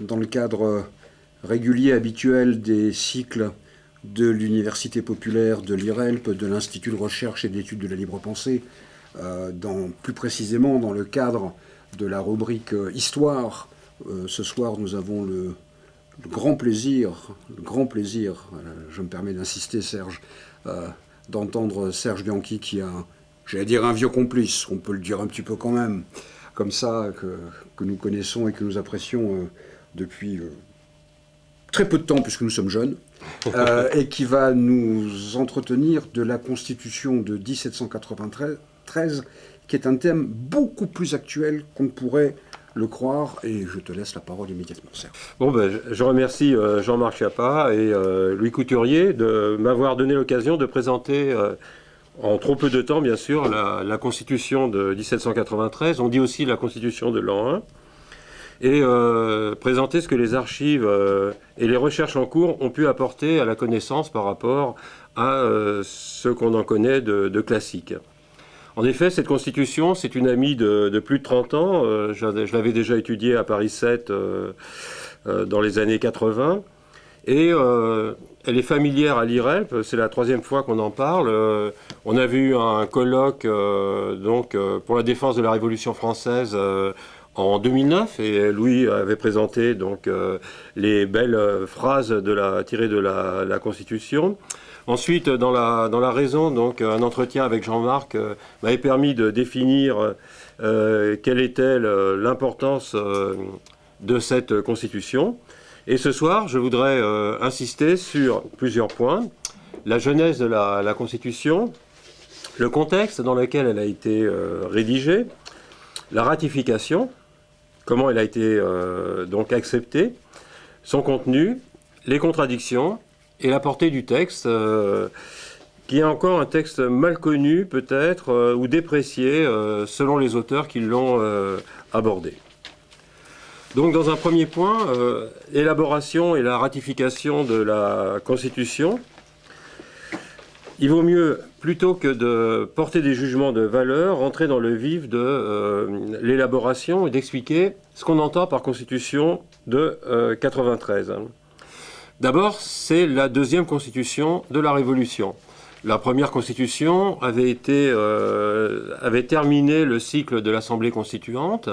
Dans le cadre régulier, habituel des cycles de l'Université populaire, de l'IRELP, de l'Institut de recherche et d'études de la libre pensée, plus précisément dans le cadre de la rubrique Histoire. Ce soir, nous avons le grand plaisir, je me permets d'insister, Serge, d'entendre Serge Bianchi, qui a, j'allais dire, un vieux complice, on peut le dire un petit peu quand même, comme ça, que nous connaissons et que nous apprécions depuis très peu de temps, puisque nous sommes jeunes, et qui va nous entretenir de la Constitution de 1793, qui est un thème beaucoup plus actuel qu'on ne pourrait le croire, et je te laisse la parole immédiatement, Serge. Bon, je remercie Jean-Marc Chiappa et Louis Couturier de m'avoir donné l'occasion de présenter, en trop peu de temps bien sûr, la Constitution de 1793, on dit aussi la Constitution de l'an 1, et présenter ce que les archives et les recherches en cours ont pu apporter à la connaissance par rapport à ce qu'on en connaît de classique. En effet, cette constitution, c'est une amie de plus de 30 ans. Je l'avais déjà étudiée à Paris 7 dans les années 80. Et elle est familière à l'IRELP. C'est la troisième fois qu'on en parle. On avait eu un colloque pour la défense de la Révolution française en 2009. Et Louis avait présenté les belles phrases tirées de la Constitution. Ensuite, dans la raison, un entretien avec Jean-Marc m'avait permis de définir quelle était l'importance de cette Constitution. Et ce soir, je voudrais insister sur plusieurs points. La genèse de la Constitution, le contexte dans lequel elle a été rédigée, la ratification, comment elle a été acceptée, son contenu, les contradictions, et la portée du texte, qui est encore un texte mal connu peut-être, ou déprécié selon les auteurs qui l'ont abordé. Donc dans un premier point, l'élaboration et la ratification de la Constitution, il vaut mieux, plutôt que de porter des jugements de valeur, rentrer dans le vif de l'élaboration et d'expliquer ce qu'on entend par Constitution de 93. D'abord, c'est la deuxième constitution de la Révolution. La première constitution avait terminé le cycle de l'Assemblée constituante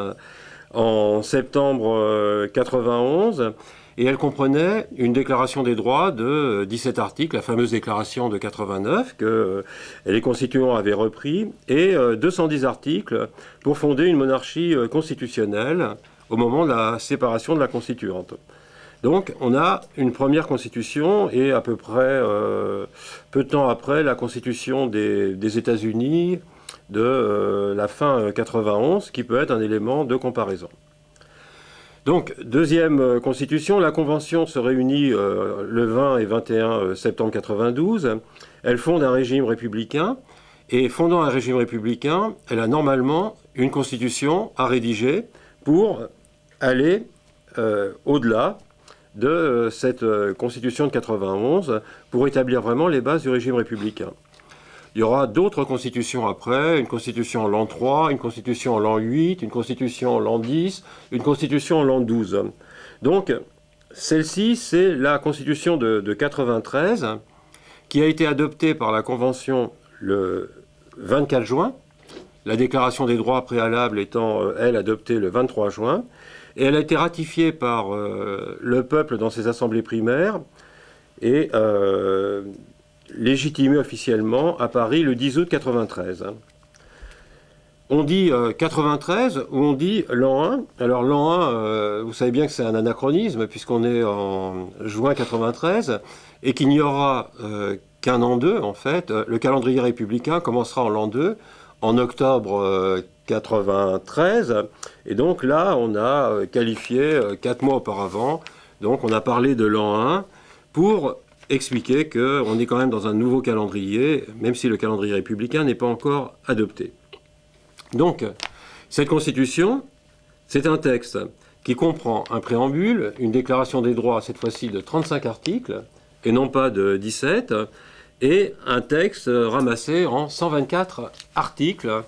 en septembre 91, et elle comprenait une déclaration des droits de 17 articles, la fameuse déclaration de 89 que les constituants avaient repris, et 210 articles pour fonder une monarchie constitutionnelle au moment de la séparation de la constituante. Donc, on a une première constitution et à peu près, peu de temps après, la constitution des États-Unis de la fin 91, qui peut être un élément de comparaison. Donc, deuxième constitution, la Convention se réunit le 20 et 21 septembre 92. Elle fonde un régime républicain, et fondant un régime républicain, elle a normalement une constitution à rédiger pour aller au-delà de cette constitution de 91 pour établir vraiment les bases du régime républicain. Il y aura d'autres constitutions après, une constitution en l'an 3, une constitution en l'an 8, une constitution en l'an 10, une constitution en l'an 12. Donc, celle-ci, c'est la constitution de 93 qui a été adoptée par la Convention le 24 juin, la déclaration des droits préalables étant, elle, adoptée le 23 juin, et elle a été ratifiée par le peuple dans ses assemblées primaires et légitimée officiellement à Paris le 10 août 93. On dit 93 ou on dit l'an 1. Alors l'an 1, vous savez bien que c'est un anachronisme puisqu'on est en juin 93 et qu'il n'y aura qu'un an 2 en fait. Le calendrier républicain commencera en l'an 2, en octobre 93, et donc là, on a qualifié 4 mois auparavant, donc on a parlé de l'an 1 pour expliquer qu'on est quand même dans un nouveau calendrier, même si le calendrier républicain n'est pas encore adopté. Donc, cette constitution, c'est un texte qui comprend un préambule, une déclaration des droits, cette fois-ci de 35 articles, et non pas de 17, et un texte ramassé en 124 articles,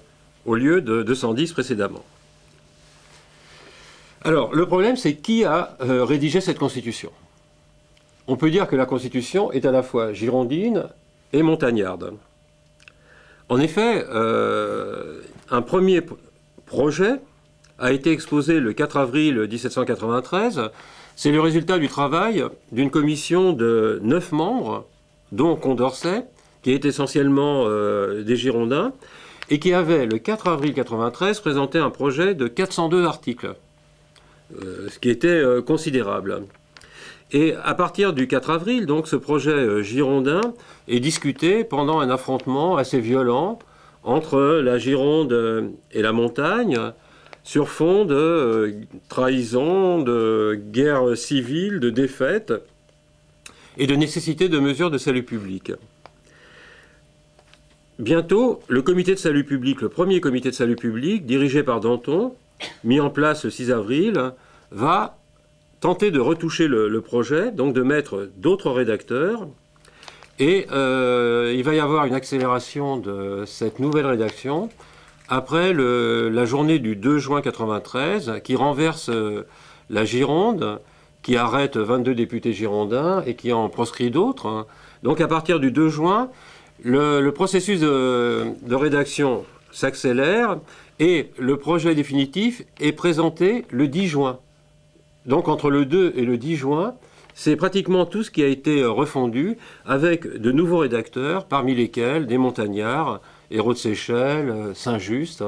au lieu de 210 précédemment. Alors, le problème, c'est qui a rédigé cette Constitution. On peut dire que la Constitution est à la fois girondine et montagnarde. En effet, un premier projet a été exposé le 4 avril 1793. C'est le résultat du travail d'une commission de 9 membres, dont Condorcet, qui est essentiellement des Girondins, et qui avait, le 4 avril 1993, présenté un projet de 402 articles, ce qui était considérable. Et à partir du 4 avril, donc, ce projet girondin est discuté pendant un affrontement assez violent entre la Gironde et la montagne, sur fond de trahison, de guerre civile, de défaite et de nécessité de mesures de salut public. Bientôt, le comité de salut public, le premier comité de salut public, dirigé par Danton, mis en place le 6 avril, va tenter de retoucher le projet, donc de mettre d'autres rédacteurs. Et il va y avoir une accélération de cette nouvelle rédaction après la journée du 2 juin 1993, qui renverse la Gironde, qui arrête 22 députés girondins et qui en proscrit d'autres. Donc à partir du 2 juin, le processus de rédaction s'accélère et le projet définitif est présenté le 10 juin. Donc entre le 2 et le 10 juin, c'est pratiquement tout ce qui a été refondu avec de nouveaux rédacteurs, parmi lesquels des montagnards, Hérault de Séchelles, Saint-Just,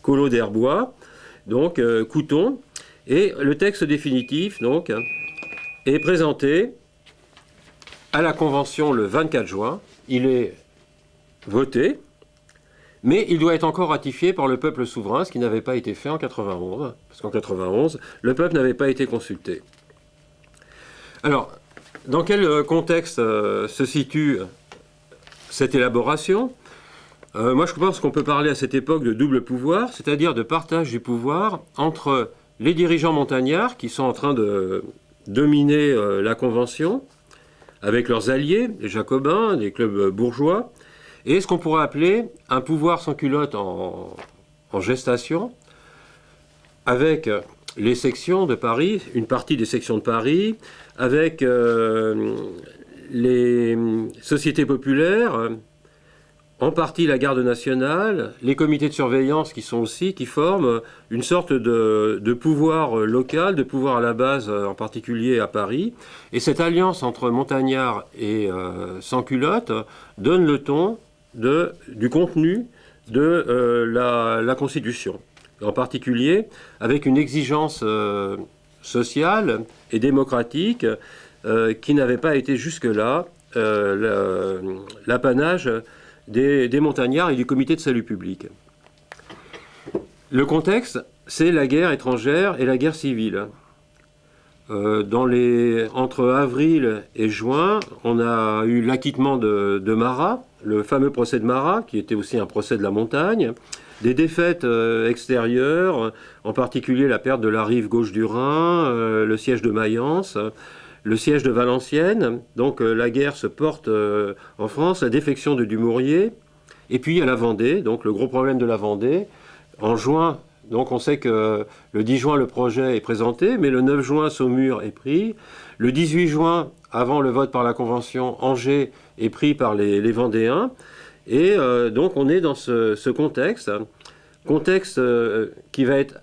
Collot d'Herbois, donc Couthon. Et le texte définitif donc, est présenté à la Convention le 24 juin. Il est voté, mais il doit être encore ratifié par le peuple souverain, ce qui n'avait pas été fait en 91, parce qu'en 91, le peuple n'avait pas été consulté. Alors, dans quel contexte se situe cette élaboration ? Moi, je pense qu'on peut parler à cette époque de double pouvoir, c'est-à-dire de partage du pouvoir entre les dirigeants montagnards, qui sont en train de dominer la Convention, avec leurs alliés, les Jacobins, les clubs bourgeois, et ce qu'on pourrait appeler un pouvoir sans culotte en gestation, avec les sections de Paris, une partie des sections de Paris, avec les sociétés populaires, en partie la garde nationale, les comités de surveillance qui forment une sorte de pouvoir local, de pouvoir à la base, en particulier à Paris. Et cette alliance entre montagnards et sans-culottes donne le ton du contenu de la Constitution. En particulier avec une exigence sociale et démocratique qui n'avait pas été jusque-là l'apanage des montagnards et du comité de salut public. Le contexte, c'est la guerre étrangère et la guerre civile. Entre avril et juin, on a eu l'acquittement de Marat, le fameux procès de Marat, qui était aussi un procès de la montagne, des défaites extérieures, en particulier la perte de la rive gauche du Rhin, le siège de Mayence, le siège de Valenciennes. Donc la guerre se porte en France, la défection de Dumouriez, et puis à la Vendée, donc le gros problème de la Vendée. En juin, donc on sait que le 10 juin, le projet est présenté, mais le 9 juin, Saumur est pris. Le 18 juin, avant le vote par la Convention, Angers est pris par les Vendéens. Et donc on est dans ce contexte qui va être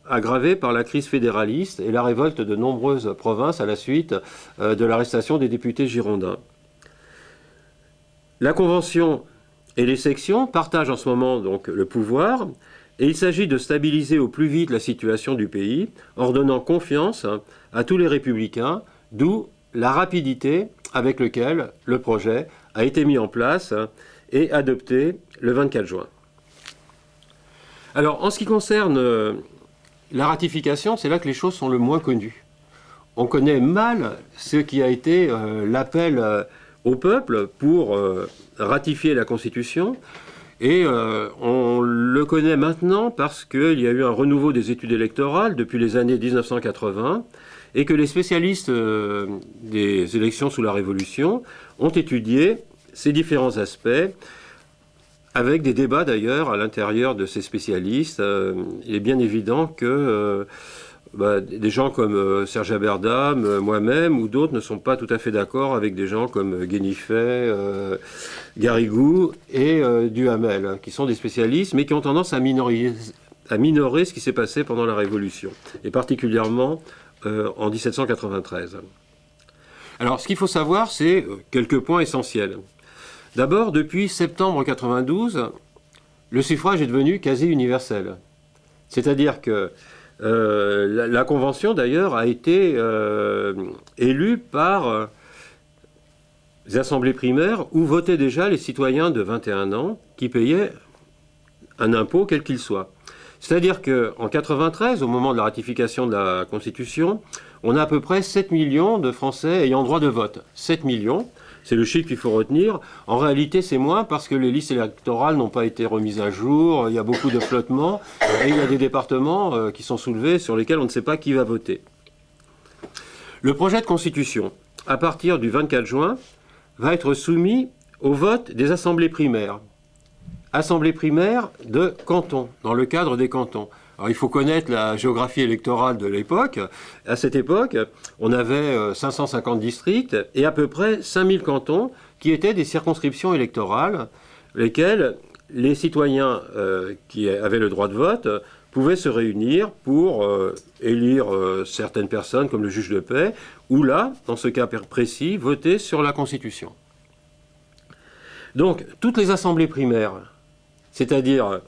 aggravé par la crise fédéraliste et la révolte de nombreuses provinces à la suite de l'arrestation des députés girondins. La Convention et les sections partagent en ce moment donc le pouvoir, et il s'agit de stabiliser au plus vite la situation du pays en redonnant confiance à tous les républicains, d'où la rapidité avec laquelle le projet a été mis en place et adopté le 24 juin. Alors, en ce qui concerne la ratification, c'est là que les choses sont le moins connues. On connaît mal ce qui a été l'appel au peuple pour ratifier la Constitution, et on le connaît maintenant parce qu'il y a eu un renouveau des études électorales depuis les années 1980, et que les spécialistes des élections sous la Révolution ont étudié ces différents aspects, avec des débats d'ailleurs à l'intérieur de ces spécialistes. Il est bien évident que des gens comme Serge Aberdam, moi-même ou d'autres ne sont pas tout à fait d'accord avec des gens comme Guénifet, Garrigou et Duhamel, hein, qui sont des spécialistes, mais qui ont tendance à minorer ce qui s'est passé pendant la Révolution, et particulièrement en 1793. Alors, ce qu'il faut savoir, c'est quelques points essentiels. D'abord, depuis septembre 92, le suffrage est devenu quasi universel. C'est-à-dire que la Convention, d'ailleurs, a été élue par des assemblées primaires où votaient déjà les citoyens de 21 ans qui payaient un impôt quel qu'il soit. C'est-à-dire qu'en 93, au moment de la ratification de la Constitution, on a à peu près 7 millions de Français ayant droit de vote. 7 millions, c'est le chiffre qu'il faut retenir. En réalité, c'est moins parce que les listes électorales n'ont pas été remises à jour, il y a beaucoup de flottements, et il y a des départements qui sont soulevés sur lesquels on ne sait pas qui va voter. Le projet de Constitution, à partir du 24 juin, va être soumis au vote des assemblées primaires. Assemblée primaire de cantons, dans le cadre des cantons. Alors, il faut connaître la géographie électorale de l'époque. À cette époque, on avait 550 districts et à peu près 5000 cantons qui étaient des circonscriptions électorales, lesquelles les citoyens qui avaient le droit de vote pouvaient se réunir pour élire certaines personnes comme le juge de paix, ou là, dans ce cas précis, voter sur la Constitution. Donc, toutes les assemblées primaires, c'est-à-dire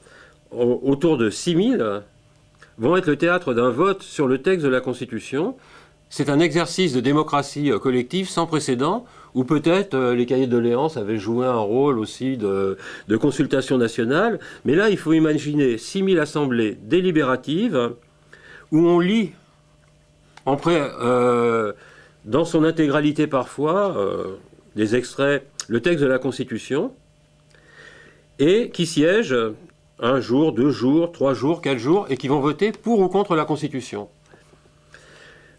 autour de 6000, vont être le théâtre d'un vote sur le texte de la Constitution. C'est un exercice de démocratie collective sans précédent, où peut-être les cahiers de doléances avaient joué un rôle aussi de consultation nationale. Mais là, il faut imaginer 6000 assemblées délibératives, où on lit, dans son intégralité parfois, des extraits, le texte de la Constitution, et qui siègent 1 jour, 2 jours, 3 jours, 4 jours, et qui vont voter pour ou contre la Constitution.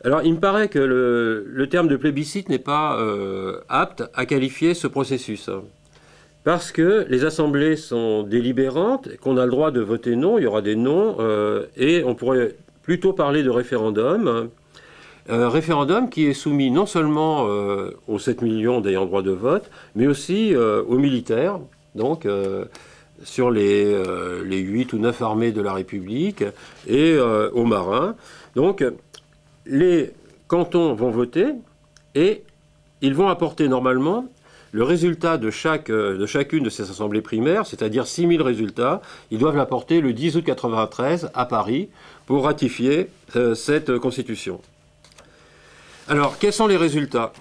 Alors, il me paraît que le terme de plébiscite n'est pas apte à qualifier ce processus. Parce que les assemblées sont délibérantes, qu'on a le droit de voter non, il y aura des non, et on pourrait plutôt parler de référendum. Référendum qui est soumis non seulement aux 7 millions d'ayants droit de vote, mais aussi aux militaires, donc sur les 8 ou 9 armées de la République, et aux marins. Donc, les cantons vont voter, et ils vont apporter normalement le résultat de chacune de ces assemblées primaires, c'est-à-dire 6000 résultats. Ils doivent l'apporter le 10 août 1993 à Paris pour ratifier cette Constitution. Alors, quels sont les résultats ?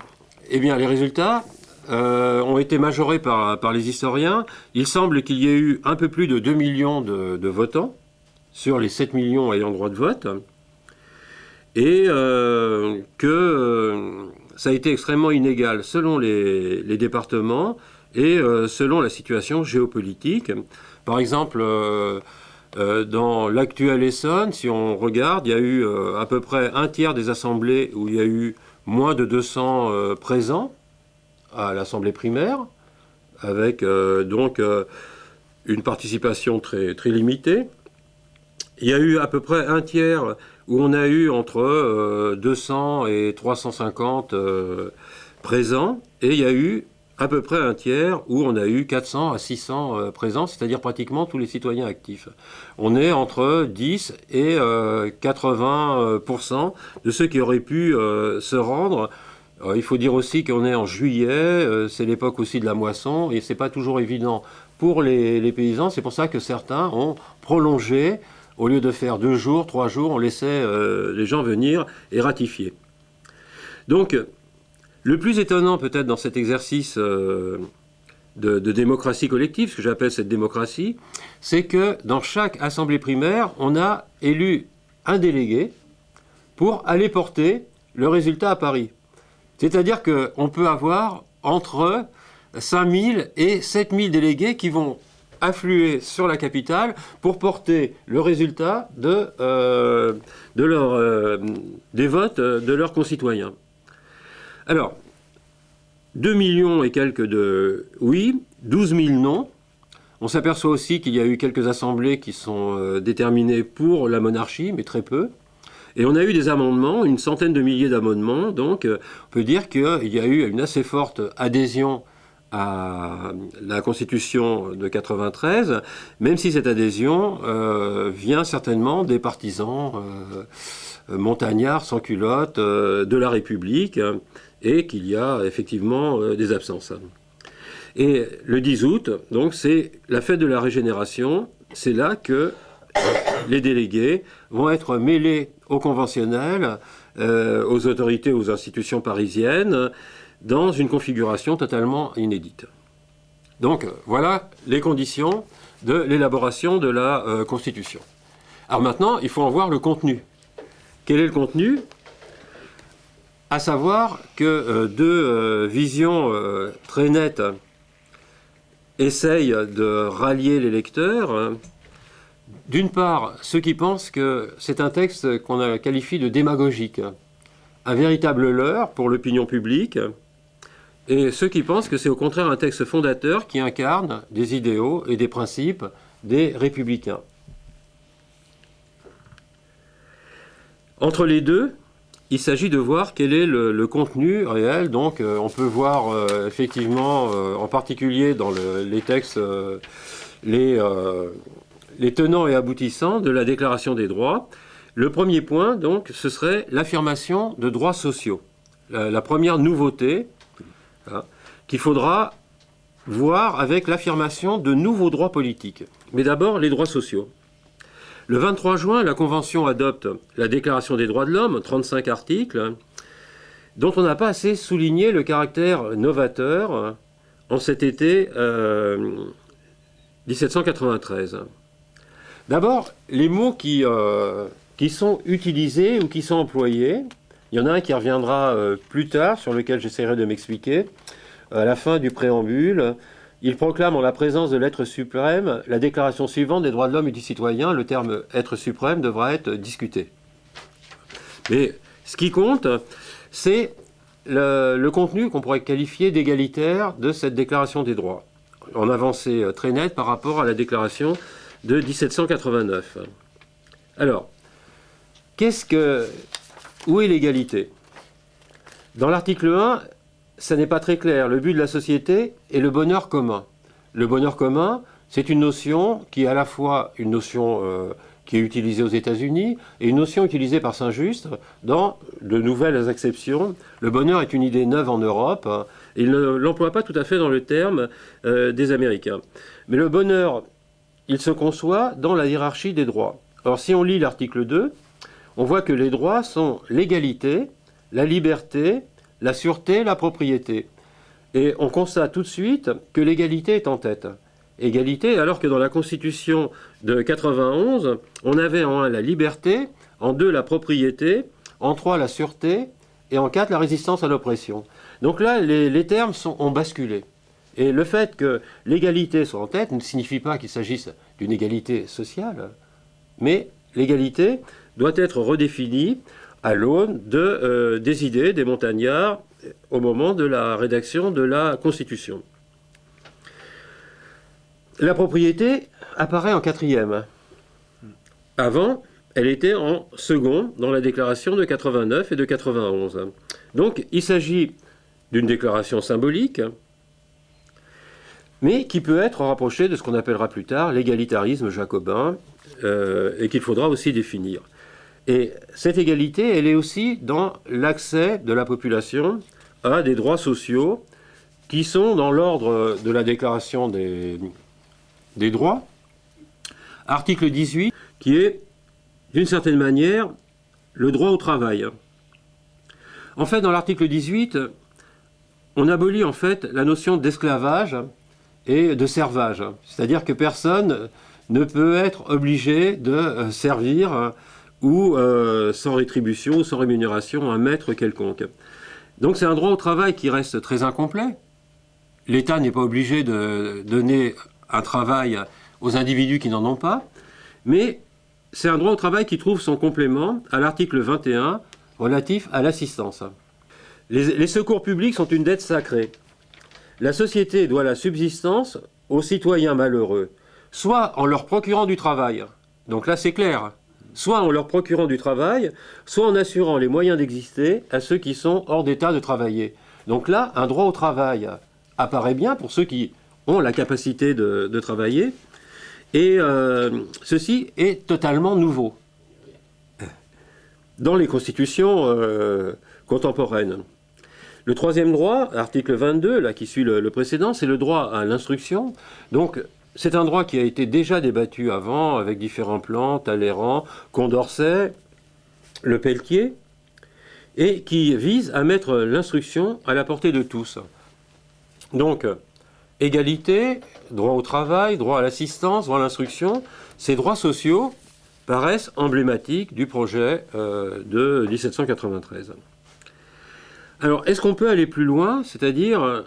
Eh bien, les résultats ont été majorés par les historiens. Il semble qu'il y ait eu un peu plus de 2 millions de votants sur les 7 millions ayant droit de vote, et que ça a été extrêmement inégal selon les départements et selon la situation géopolitique. Par exemple, dans l'actuelle Essonne, si on regarde, il y a eu à peu près un tiers des assemblées où il y a eu moins de 200 présents à l'assemblée primaire, avec donc une participation très, très limitée. Il y a eu à peu près un tiers où on a eu entre 200 et 350 présents, et il y a eu à peu près un tiers où on a eu 400 à 600 présents, c'est-à-dire pratiquement tous les citoyens actifs. On est entre 10 et 80% de ceux qui auraient pu se rendre. Il faut dire aussi qu'on est en juillet, c'est l'époque aussi de la moisson, et c'est pas toujours évident pour les paysans. C'est pour ça que certains ont prolongé. Au lieu de faire 2 jours, 3 jours, on laissait les gens venir et ratifier. Donc, le plus étonnant peut-être dans cet exercice de démocratie collective, ce que j'appelle cette démocratie, c'est que dans chaque assemblée primaire, on a élu un délégué pour aller porter le résultat à Paris. C'est-à-dire qu'on peut avoir entre 5000 et 7000 délégués qui vont affluer sur la capitale pour porter le résultat des votes de leurs concitoyens. Alors, 2 millions et quelques de oui, 12 000 non. On s'aperçoit aussi qu'il y a eu quelques assemblées qui sont déterminées pour la monarchie, mais très peu. Et on a eu des amendements, une centaine de milliers d'amendements, donc on peut dire qu'il y a eu une assez forte adhésion à la Constitution de 93, même si cette adhésion vient certainement des partisans montagnards sans culottes de la République, et qu'il y a effectivement des absences. Et le 10 août, donc, c'est la fête de la régénération. C'est là que les délégués vont être mêlés au conventionnel, aux autorités, aux institutions parisiennes, dans une configuration totalement inédite. Donc, voilà les conditions de l'élaboration de la Constitution. Alors maintenant, il faut en voir le contenu. Quel est le contenu ? À savoir que deux visions très nettes essayent de rallier les lecteurs. D'une part, ceux qui pensent que c'est un texte qu'on qualifie de démagogique, un véritable leurre pour l'opinion publique, et ceux qui pensent que c'est au contraire un texte fondateur qui incarne des idéaux et des principes des républicains. Entre les deux, il s'agit de voir quel est le contenu réel. Donc on peut voir effectivement, en particulier dans les textes, les tenants et aboutissants de la Déclaration des droits. Le premier point, donc, ce serait l'affirmation de droits sociaux. La première nouveauté, hein, qu'il faudra voir avec l'affirmation de nouveaux droits politiques. Mais d'abord, les droits sociaux. Le 23 juin, la Convention adopte la Déclaration des droits de l'homme, 35 articles, dont on n'a pas assez souligné le caractère novateur en cet été 1793. D'abord, les mots qui sont utilisés ou qui sont employés, il y en a un qui reviendra plus tard, sur lequel j'essaierai de m'expliquer, à la fin du préambule. Il proclame en la présence de l'être suprême la déclaration suivante des droits de l'homme et du citoyen. Le terme « être suprême » devra être discuté. Mais ce qui compte, c'est le contenu qu'on pourrait qualifier d'égalitaire de cette déclaration des droits, en avancée très nette par rapport à la déclaration de 1789. Alors, où est l'égalité ? Dans l'article 1, ça n'est pas très clair. Le but de la société est le bonheur commun. Le bonheur commun, c'est une notion qui est à la fois une notion qui est utilisée aux États-Unis et une notion utilisée par Saint-Just dans de nouvelles acceptions. Le bonheur est une idée neuve en Europe. Il ne l'emploie pas tout à fait dans le terme des Américains. Mais le bonheur, il se conçoit dans la hiérarchie des droits. Alors si on lit l'article 2, on voit que les droits sont l'égalité, la liberté, la sûreté, la propriété. Et on constate tout de suite que l'égalité est en tête. Égalité, alors que dans la Constitution de 91, on avait en 1 la liberté, en 2 la propriété, en 3 la sûreté, et en 4 la résistance à l'oppression. Donc là, les termes ont basculé. Et le fait que l'égalité soit en tête ne signifie pas qu'il s'agisse d'une égalité sociale, mais l'égalité doit être redéfinie à l'aune des idées des montagnards au moment de la rédaction de la Constitution. La propriété apparaît en 4e. Avant, elle était en 2 dans la déclaration de 89 et de 91. Donc il s'agit d'une déclaration symbolique, mais qui peut être rapprochée de ce qu'on appellera plus tard l'égalitarisme jacobin, et qu'il faudra aussi définir. Et cette égalité, elle est aussi dans l'accès de la population à des droits sociaux qui sont dans l'ordre de la déclaration des droits. Article 18, qui est, d'une certaine manière, le droit au travail. En fait, dans l'article 18, on abolit en fait la notion d'esclavage et de servage. C'est-à-dire que personne ne peut être obligé de servir ou sans rétribution ou sans rémunération un maître quelconque. Donc c'est un droit au travail qui reste très incomplet. L'État n'est pas obligé de donner un travail aux individus qui n'en ont pas, mais c'est un droit au travail qui trouve son complément à l'article 21 relatif à l'assistance. Les secours publics sont une dette sacrée. La société doit la subsistance aux citoyens malheureux, soit en leur procurant du travail, donc là c'est clair, soit en leur procurant du travail, soit en assurant les moyens d'exister à ceux qui sont hors d'état de travailler. Donc là, un droit au travail apparaît bien pour ceux qui ont la capacité de travailler, et ceci est totalement nouveau dans les constitutions contemporaines. Le troisième droit, article 22, là, qui suit le précédent, c'est le droit à l'instruction. Donc, c'est un droit qui a été déjà débattu avant, avec différents plans, Talleyrand, Condorcet, Le Pelletier, et qui vise à mettre l'instruction à la portée de tous. Donc, égalité, droit au travail, droit à l'assistance, droit à l'instruction, ces droits sociaux paraissent emblématiques du projet de 1793. Alors, est-ce qu'on peut aller plus loin, c'est-à-dire,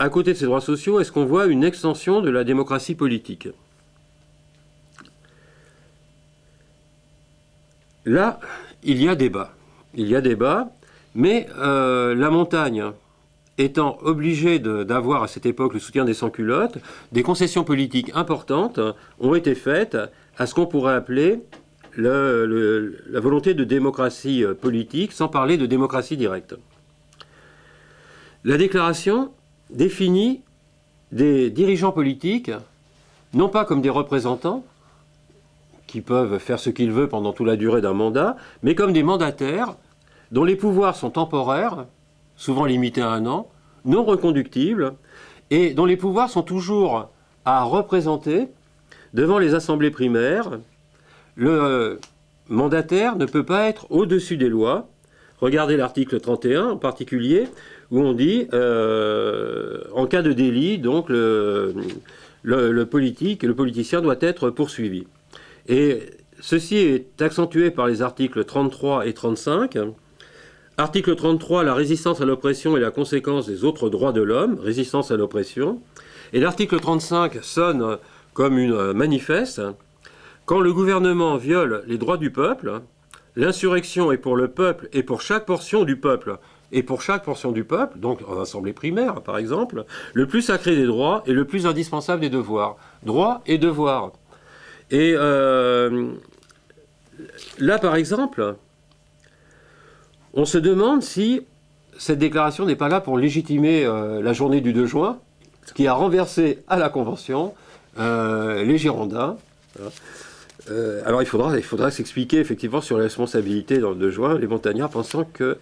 à côté de ces droits sociaux, est-ce qu'on voit une extension de la démocratie politique? Là, il y a débat. Il y a débat, mais la montagne étant obligée d'avoir à cette époque le soutien des sans-culottes, des concessions politiques importantes ont été faites à ce qu'on pourrait appeler la volonté de démocratie politique, sans parler de démocratie directe. La déclaration définit des dirigeants politiques, non pas comme des représentants, qui peuvent faire ce qu'ils veulent pendant toute la durée d'un mandat, mais comme des mandataires dont les pouvoirs sont temporaires, souvent limités à 1 an, non reconductibles, et dont les pouvoirs sont toujours à représenter devant les assemblées primaires. Le mandataire ne peut pas être au-dessus des lois. Regardez l'article 31 en particulier, où on dit, en cas de délit, donc le politicien doit être poursuivi. Et ceci est accentué par les articles 33 et 35. Article 33, la résistance à l'oppression est la conséquence des autres droits de l'homme, résistance à l'oppression. Et l'article 35 sonne comme une manifeste. Quand le gouvernement viole les droits du peuple, l'insurrection est pour le peuple et pour chaque portion du peuple, et pour chaque portion du peuple, donc en assemblée primaire par exemple, le plus sacré des droits et le plus indispensable des devoirs. Droits et devoirs. Et là, par exemple, on se demande si cette déclaration n'est pas là pour légitimer la journée du 2 juin, qui a renversé à la Convention les Girondins. Alors il faudra s'expliquer effectivement sur la responsabilité dans le 2 juin, les montagnards pensant que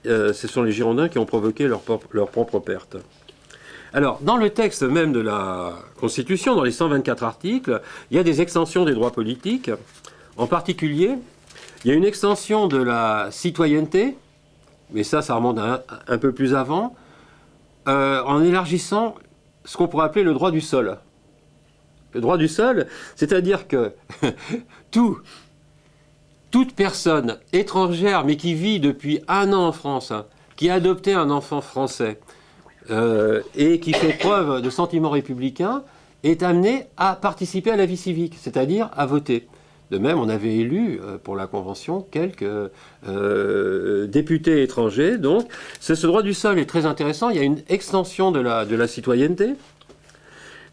ce sont les Girondins qui ont provoqué leur propre perte. Alors, dans le texte même de la Constitution, dans les 124 articles, il y a des extensions des droits politiques. En particulier, il y a une extension de la citoyenneté, mais ça remonte un peu plus avant, en élargissant ce qu'on pourrait appeler le droit du sol. Le droit du sol, c'est-à-dire que toute personne étrangère, mais qui vit depuis 1 an en France, qui a adopté un enfant français, et qui fait preuve de sentiment républicain, est amené à participer à la vie civique, c'est-à-dire à voter. De même, on avait élu pour la Convention quelques députés étrangers. Donc, ce droit du sol est très intéressant. Il y a une extension de la citoyenneté.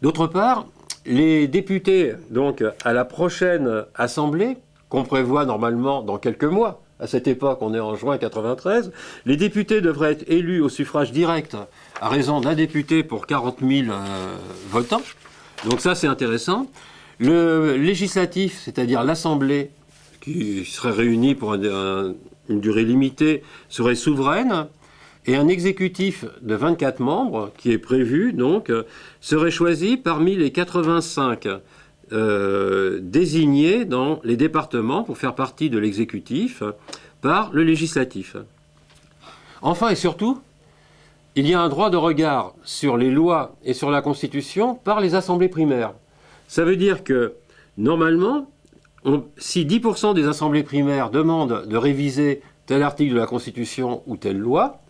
D'autre part, les députés, donc, à la prochaine Assemblée, qu'on prévoit normalement dans quelques mois, à cette époque, on est en juin 93, les députés devraient être élus au suffrage direct à raison d'un député pour 40 000 votants. Donc ça, c'est intéressant. Le législatif, c'est-à-dire l'Assemblée, qui serait réunie pour une durée limitée, serait souveraine. Et un exécutif de 24 membres, qui est prévu, donc, serait choisi parmi les 85 désignés dans les départements pour faire partie de l'exécutif par le législatif. Enfin et surtout, il y a un droit de regard sur les lois et sur la Constitution par les assemblées primaires. Ça veut dire que, normalement, si 10% des assemblées primaires demandent de réviser tel article de la Constitution ou telle loi,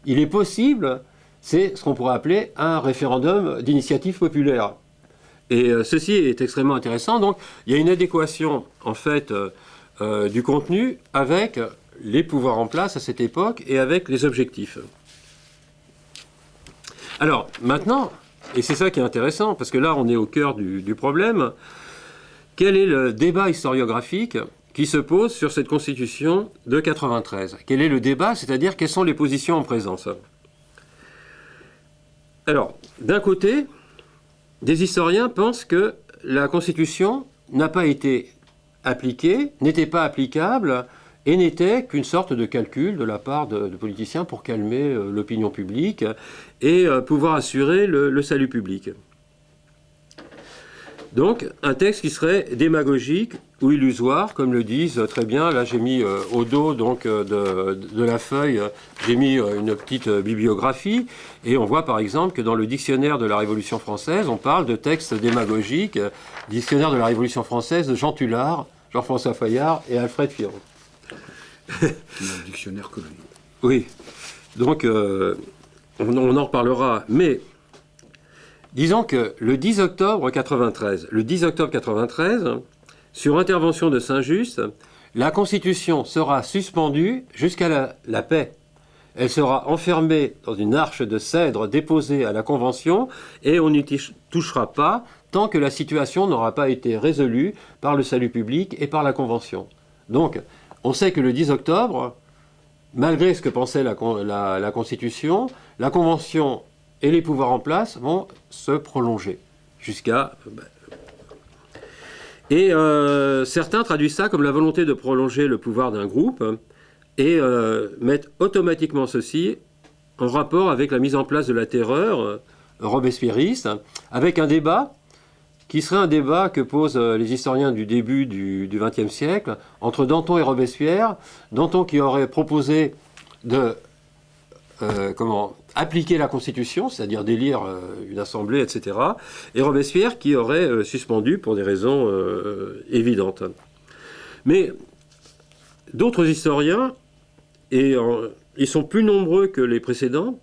il est possible, c'est ce qu'on pourrait appeler un référendum d'initiative populaire. Et ceci est extrêmement intéressant. Donc, il y a une adéquation, en fait, du contenu avec les pouvoirs en place à cette époque et avec les objectifs. Alors, maintenant, et c'est ça qui est intéressant, parce que là, on est au cœur du problème, quel est le débat historiographique qui se pose sur cette Constitution de 93. Quel est le débat, c'est-à-dire quelles sont les positions en présence? Alors, d'un côté, des historiens pensent que la Constitution n'a pas été appliquée, n'était pas applicable et n'était qu'une sorte de calcul de la part de politiciens pour calmer l'opinion publique et pouvoir assurer le salut public. Donc, un texte qui serait démagogique ou illusoire, comme le disent très bien. Là, j'ai mis au dos donc, de la feuille, j'ai mis une petite bibliographie. Et on voit par exemple que dans le dictionnaire de la Révolution française, on parle de texte démagogique, dictionnaire de la Révolution française de Jean Tullard, Jean-François Fayard et Alfred Firon. Le dictionnaire connu. Oui, donc on en reparlera. Mais disons que le 10 octobre 93, sur intervention de Saint-Just, la Constitution sera suspendue jusqu'à la paix. Elle sera enfermée dans une arche de cèdre déposée à la Convention et on n'y touchera pas tant que la situation n'aura pas été résolue par le salut public et par la Convention. Donc, on sait que le 10 octobre, malgré ce que pensait la Constitution, la Convention et les pouvoirs en place vont se prolonger jusqu'à... Et certains traduisent ça comme la volonté de prolonger le pouvoir d'un groupe et mettent automatiquement ceci en rapport avec la mise en place de la terreur robespierriste, avec un débat qui serait un débat que posent les historiens du début du XXe siècle entre Danton et Robespierre. Danton qui aurait proposé de appliquer la Constitution, c'est-à-dire d'élire une assemblée, etc. Et Robespierre qui aurait suspendu pour des raisons évidentes. Mais d'autres historiens, et ils sont plus nombreux que les précédents,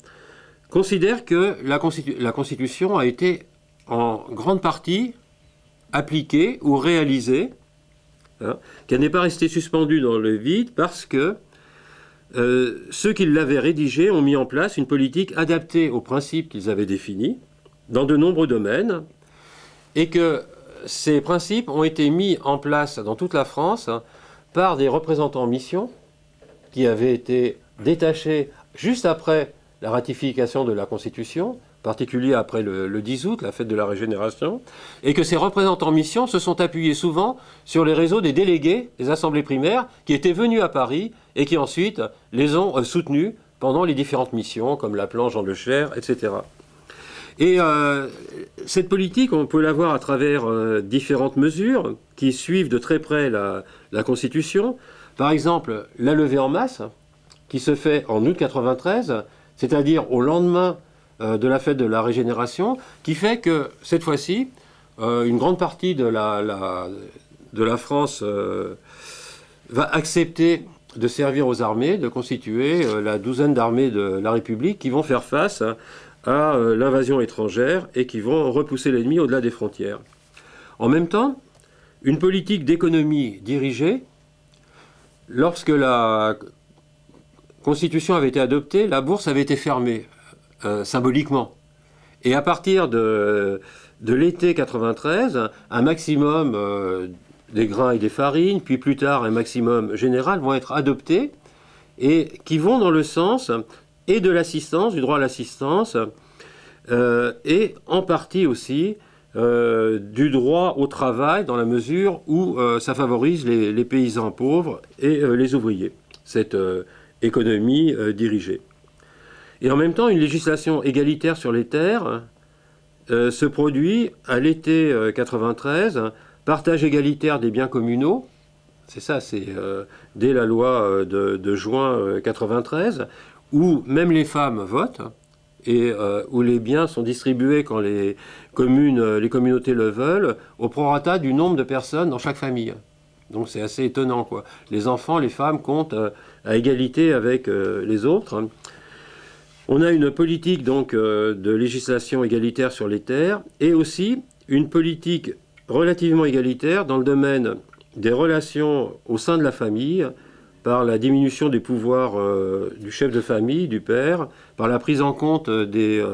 considèrent que la Constitution a été en grande partie appliquée ou réalisée, qu'elle n'est pas restée suspendue dans le vide parce que ceux qui l'avaient rédigée ont mis en place une politique adaptée aux principes qu'ils avaient définis dans de nombreux domaines et que ces principes ont été mis en place dans toute la France par des représentants en mission qui avaient été détachés juste après la ratification de la Constitution, en particulier après le 10 août, la fête de la Régénération, et que ces représentants en mission se sont appuyés souvent sur les réseaux des délégués des assemblées primaires qui étaient venus à Paris et qui ensuite les ont soutenus pendant les différentes missions, comme l'appelant Jean Lecher, etc. Et cette politique, on peut la voir à travers différentes mesures qui suivent de très près la Constitution. Par exemple, la levée en masse, qui se fait en août 93, c'est-à-dire au lendemain de la fête de la Régénération, qui fait que, cette fois-ci, une grande partie de la France va accepter de servir aux armées, de constituer la douzaine d'armées de la République qui vont faire face à l'invasion étrangère et qui vont repousser l'ennemi au-delà des frontières. En même temps, une politique d'économie dirigée, lorsque la Constitution avait été adoptée, la bourse avait été fermée, symboliquement. Et à partir de l'été 93, un maximum des grains et des farines, puis plus tard un maximum général, vont être adoptés et qui vont dans le sens et de l'assistance, du droit à l'assistance, et en partie aussi du droit au travail, dans la mesure où ça favorise les paysans pauvres et les ouvriers, cette économie dirigée. Et en même temps, une législation égalitaire sur les terres se produit à l'été 93, partage égalitaire des biens communaux, c'est ça, c'est dès la loi de juin 93, où même les femmes votent, et où les biens sont distribués quand les communautés le veulent, au prorata du nombre de personnes dans chaque famille. Donc c'est assez étonnant, quoi. Les enfants, les femmes comptent à égalité avec les autres. On a une politique donc de législation égalitaire sur les terres et aussi une politique relativement égalitaire dans le domaine des relations au sein de la famille, par la diminution des pouvoirs du chef de famille, du père, par la prise en compte des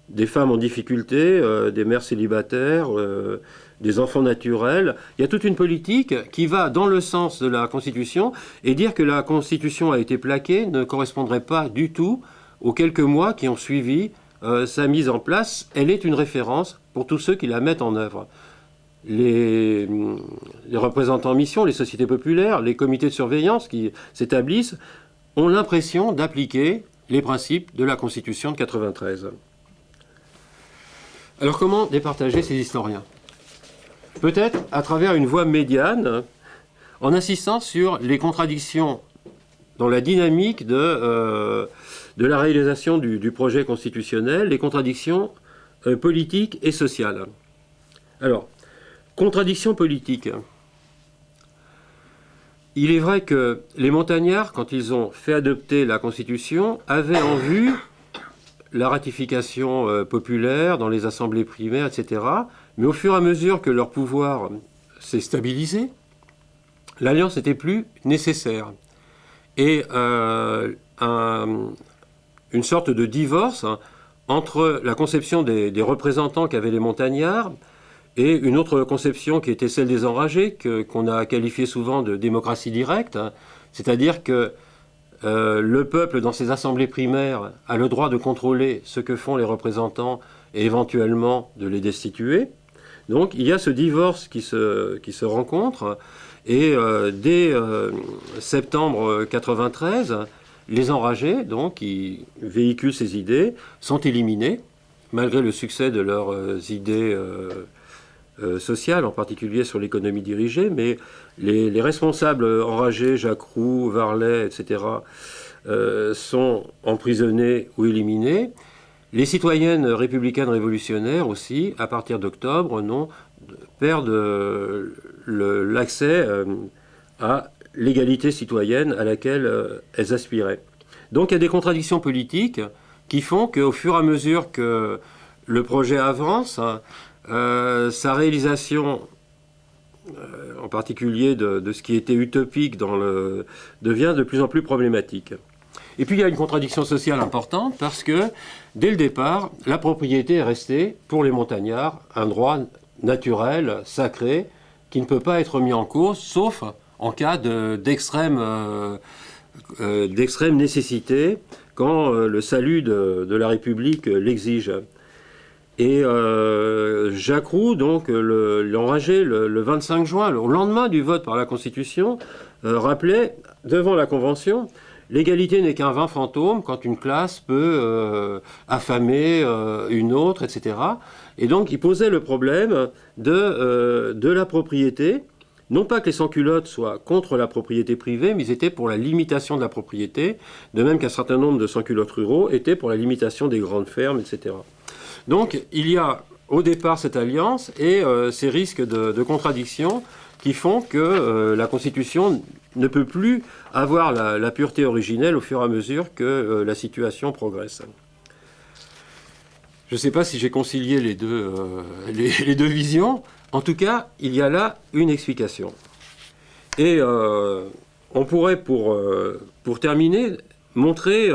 des femmes en difficulté, des mères célibataires, des enfants naturels. Il y a toute une politique qui va dans le sens de la Constitution, et dire que la Constitution a été plaquée ne correspondrait pas du tout aux quelques mois qui ont suivi sa mise en place. Elle est une référence pour tous ceux qui la mettent en œuvre. Les représentants en mission, les sociétés populaires, les comités de surveillance qui s'établissent ont l'impression d'appliquer les principes de la Constitution de 93. Alors comment départager ces historiens ? Peut-être à travers une voie médiane, en insistant sur les contradictions dans la dynamique de la réalisation du projet constitutionnel, les contradictions politiques et sociales. Alors, contradictions politiques. Il est vrai que les montagnards, quand ils ont fait adopter la Constitution, avaient en vue la ratification populaire dans les assemblées primaires, etc. Mais au fur et à mesure que leur pouvoir s'est stabilisé, l'alliance n'était plus nécessaire. Et une sorte de divorce entre la conception des représentants qu'avaient les montagnards et une autre conception qui était celle des enragés, qu'on a qualifiée souvent de démocratie directe, c'est-à-dire que le peuple, dans ses assemblées primaires, a le droit de contrôler ce que font les représentants et éventuellement de les destituer. Donc il y a ce divorce qui se rencontre, et dès septembre 93, les enragés, donc, qui véhiculent ces idées, sont éliminés, malgré le succès de leurs idées sociales, en particulier sur l'économie dirigée, mais les responsables enragés, Jacques Roux, Varlet, etc., sont emprisonnés ou éliminés. Les citoyennes républicaines révolutionnaires aussi, à partir d'octobre, perdent l'accès à l'égalité citoyenne à laquelle elles aspiraient. Donc il y a des contradictions politiques qui font qu'au fur et à mesure que le projet avance, sa réalisation, en particulier de ce qui était utopique devient de plus en plus problématique. Et puis il y a une contradiction sociale importante parce que, dès le départ, la propriété est restée, pour les montagnards, un droit naturel, sacré, qui ne peut pas être mis en cause, sauf en cas d'extrême nécessité, quand le salut de la République l'exige. Et Jacques Roux, donc l'enragé, le 25 juin, au lendemain du vote par la Constitution, rappelait devant la Convention: l'égalité n'est qu'un vain fantôme quand une classe peut affamer une autre, etc. Et donc il posait le problème de la propriété. Non pas que les sans-culottes soient contre la propriété privée, mais ils étaient pour la limitation de la propriété, de même qu'un certain nombre de sans-culottes ruraux étaient pour la limitation des grandes fermes, etc. Donc il y a au départ cette alliance et ces risques de contradiction qui font que la Constitution ne peut plus avoir la pureté originelle au fur et à mesure que la situation progresse. Je ne sais pas si j'ai concilié les deux visions. En tout cas, il y a là une explication. Et on pourrait, pour terminer, montrer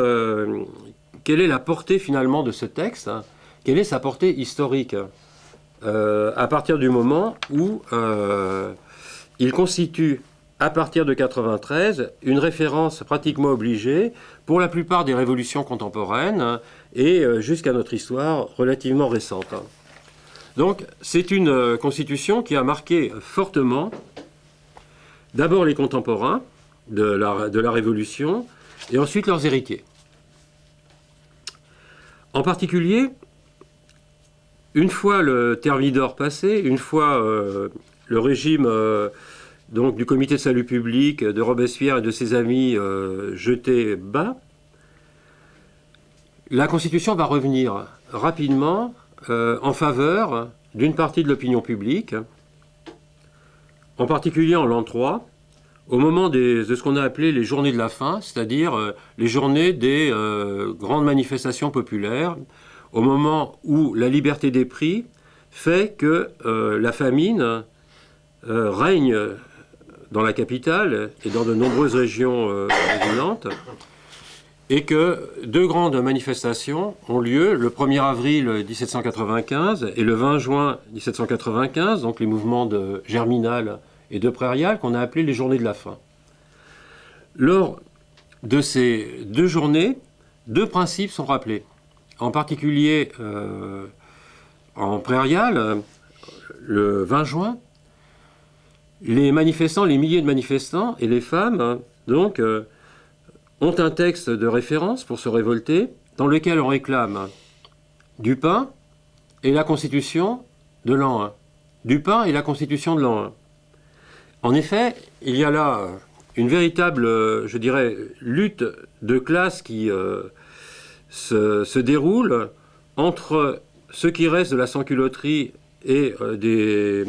quelle est la portée finalement de ce texte, hein, quelle est sa portée historique, à partir du moment où il constitue, à partir de 93, une référence pratiquement obligée pour la plupart des révolutions contemporaines et jusqu'à notre histoire relativement récente. Donc c'est une constitution qui a marqué fortement d'abord les contemporains de la Révolution et ensuite leurs héritiers. En particulier, une fois le Thermidor passé, une fois le régime donc, du Comité de salut public, de Robespierre et de ses amis jeté bas, la Constitution va revenir rapidement en faveur d'une partie de l'opinion publique, en particulier en l'an 3, au moment de ce qu'on a appelé les journées de la faim, c'est-à-dire les journées des grandes manifestations populaires, au moment où la liberté des prix fait que la famine règne dans la capitale et dans de nombreuses régions avoisinantes. et que deux grandes manifestations ont lieu le 1er avril 1795 et le 20 juin 1795, donc les mouvements de Germinal et de Prairial, qu'on a appelés les Journées de la faim. Lors de ces deux journées, deux principes sont rappelés. En particulier, en Prairial, le 20 juin, les manifestants, les milliers de manifestants et les femmes, donc, ont un texte de référence pour se révolter, dans lequel on réclame du pain et la constitution de l'an 1. Du pain et la constitution de l'an 1. En effet, il y a là une véritable, je dirais, lutte de classe qui se déroule entre ceux qui restent de la sans-culotterie et des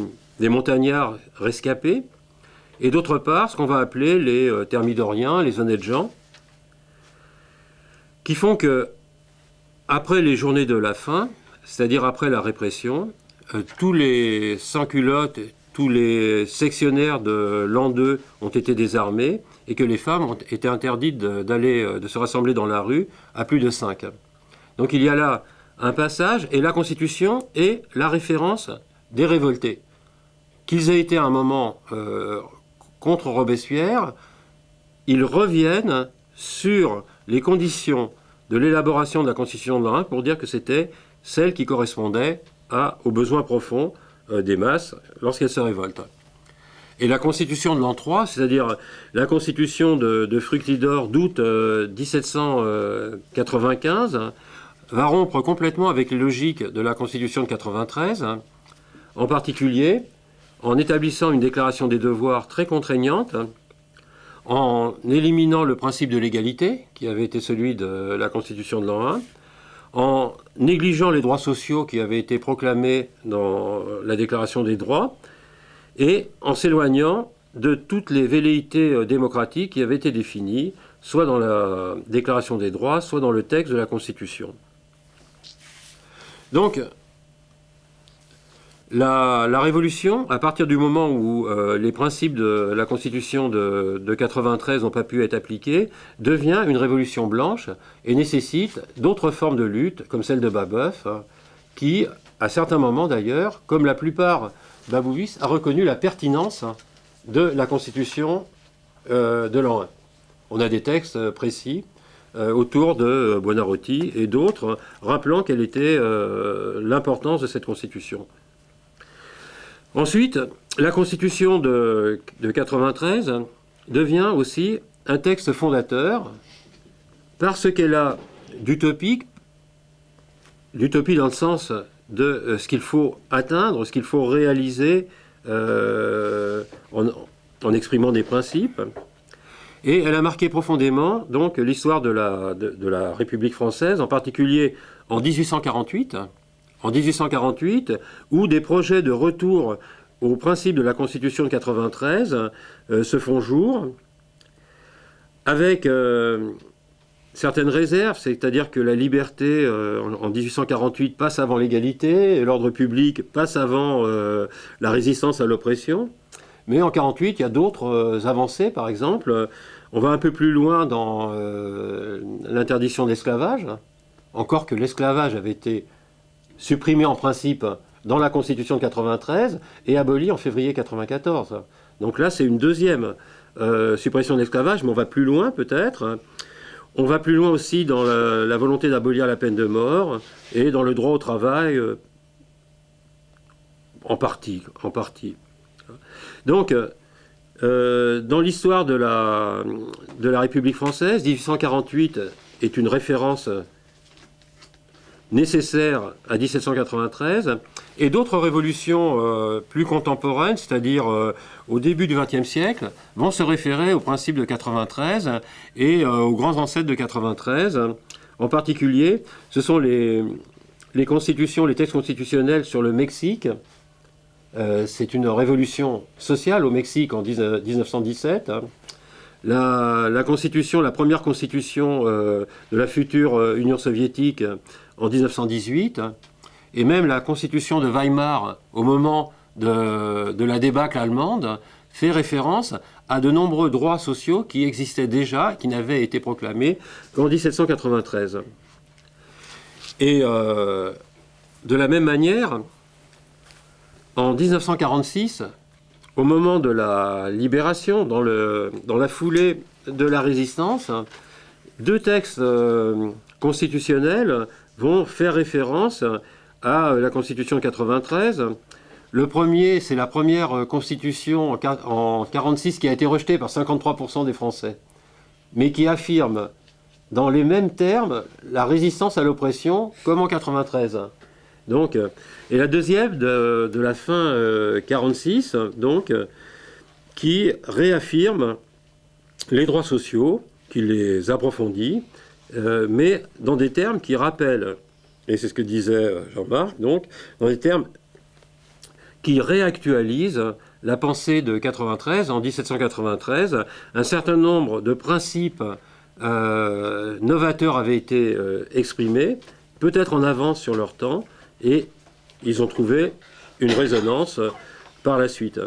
montagnards rescapés, et d'autre part, ce qu'on va appeler les thermidoriens, les honnêtes gens, qui font que, après les journées de la faim, c'est-à-dire après la répression, tous les sans-culottes, tous les sectionnaires de l'an 2 ont été désarmés et que les femmes ont été interdites de se rassembler dans la rue à plus de 5. Donc il y a là un passage, et la Constitution est la référence des révoltés. Qu'ils aient été à un moment contre Robespierre, ils reviennent sur les conditions de l'élaboration de la Constitution de l'an 1 pour dire que c'était celle qui correspondait aux besoins profonds des masses lorsqu'elles se révoltent. Et la Constitution de l'an 3, c'est-à-dire la Constitution de Fructidor d'août 1795, va rompre complètement avec les logiques de la Constitution de 93, en particulier en établissant une déclaration des devoirs très contraignante, en éliminant le principe de l'égalité, qui avait été celui de la Constitution de l'an 1, en négligeant les droits sociaux qui avaient été proclamés dans la Déclaration des droits, et en s'éloignant de toutes les velléités démocratiques qui avaient été définies, soit dans la Déclaration des droits, soit dans le texte de la Constitution. Donc, la Révolution, à partir du moment où les principes de la Constitution de 93 n'ont pas pu être appliqués, devient une révolution blanche et nécessite d'autres formes de lutte, comme celle de Babeuf, qui, à certains moments d'ailleurs, comme la plupart babouvistes, a reconnu la pertinence de la Constitution de l'an 1. On a des textes précis autour de Buonarroti et d'autres, rappelant quelle était l'importance de cette Constitution. Ensuite, la Constitution de 93 devient aussi un texte fondateur parce qu'elle a d'utopie dans le sens de ce qu'il faut atteindre, ce qu'il faut réaliser en exprimant des principes. Et elle a marqué profondément donc l'histoire de la République française, en particulier en 1848. En 1848, où des projets de retour aux principes de la Constitution de 93 se font jour, avec certaines réserves, c'est-à-dire que la liberté en 1848 passe avant l'égalité, et l'ordre public passe avant la résistance à l'oppression. Mais en 1948, il y a d'autres avancées, par exemple. On va un peu plus loin dans l'interdiction de l'esclavage, encore que l'esclavage avait été supprimé en principe dans la Constitution de 93 et aboli en février 1994. Donc là, c'est une deuxième suppression de l'esclavage, mais on va plus loin peut-être. On va plus loin aussi dans la volonté d'abolir la peine de mort et dans le droit au travail en partie. Donc, dans l'histoire de la République française, 1848 est une référence nécessaire à 1793, et d'autres révolutions plus contemporaines, c'est-à-dire au début du XXe siècle, vont se référer aux principes de 93 et aux grands ancêtres de 93. En particulier, ce sont les constitutions, les textes constitutionnels sur le Mexique. C'est une révolution sociale au Mexique en 1917. La constitution, la première constitution de la future Union soviétique en 1918, et même la constitution de Weimar au moment de la débâcle allemande, fait référence à de nombreux droits sociaux qui existaient déjà, qui n'avaient été proclamés qu'en 1793. Et de la même manière, en 1946, au moment de la libération, dans la foulée de la résistance, deux textes constitutionnels vont faire référence à la Constitution de 93. Le premier, c'est la première Constitution en 1946 qui a été rejetée par 53% des Français, mais qui affirme dans les mêmes termes la résistance à l'oppression comme en 93. Donc, et la deuxième de la fin 46, donc, qui réaffirme les droits sociaux, qui les approfondit, mais dans des termes qui rappellent, et c'est ce que disait Jean-Marc, donc, dans des termes qui réactualisent la pensée de 93, en 1793, un certain nombre de principes novateurs avaient été exprimés, peut-être en avance sur leur temps, et ils ont trouvé une résonance par la suite.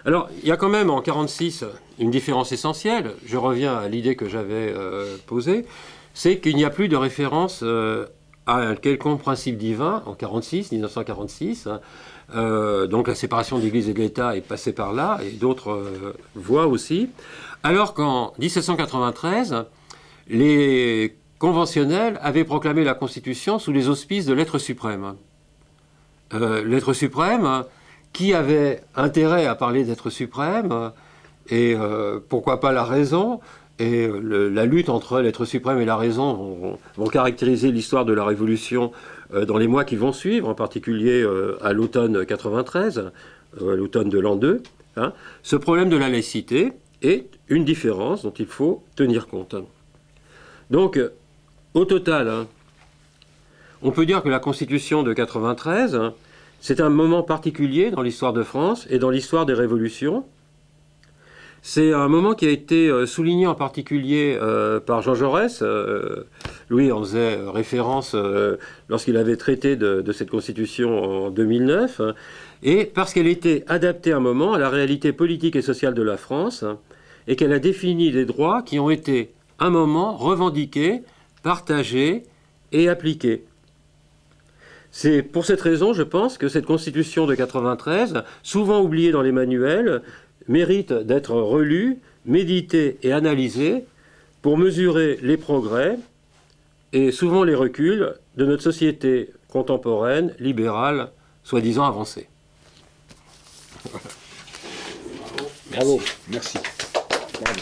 Alors, il y a quand même en 1946 une différence essentielle, je reviens à l'idée que j'avais posée, c'est qu'il n'y a plus de référence à un quelconque principe divin en 1946, donc la séparation de l'Église et de l'État est passée par là, et d'autres voies aussi, alors qu'en 1793, les conventionnels avaient proclamé la Constitution sous les auspices de l'être suprême. L'être suprême, qui avait intérêt à parler d'être suprême, et pourquoi pas la raison, et la lutte entre l'être suprême et la raison vont caractériser l'histoire de la Révolution dans les mois qui vont suivre, en particulier à l'automne 93, à l'automne de l'an 2. Hein. Ce problème de la laïcité est une différence dont il faut tenir compte. Donc, au total, hein, on peut dire que la Constitution de 93, hein, c'est un moment particulier dans l'histoire de France et dans l'histoire des révolutions. C'est un moment qui a été souligné en particulier par Jean Jaurès. Louis en faisait référence lorsqu'il avait traité de cette Constitution en 2009, hein, et parce qu'elle était adaptée à un moment à la réalité politique et sociale de la France, hein, et qu'elle a défini des droits qui ont été, un moment, revendiqués, partagés et appliqués. C'est pour cette raison, je pense, que cette Constitution de 93, souvent oubliée dans les manuels, mérite d'être relue, méditée et analysée pour mesurer les progrès et souvent les reculs de notre société contemporaine, libérale, soi-disant avancée. Bravo, merci. Bravo.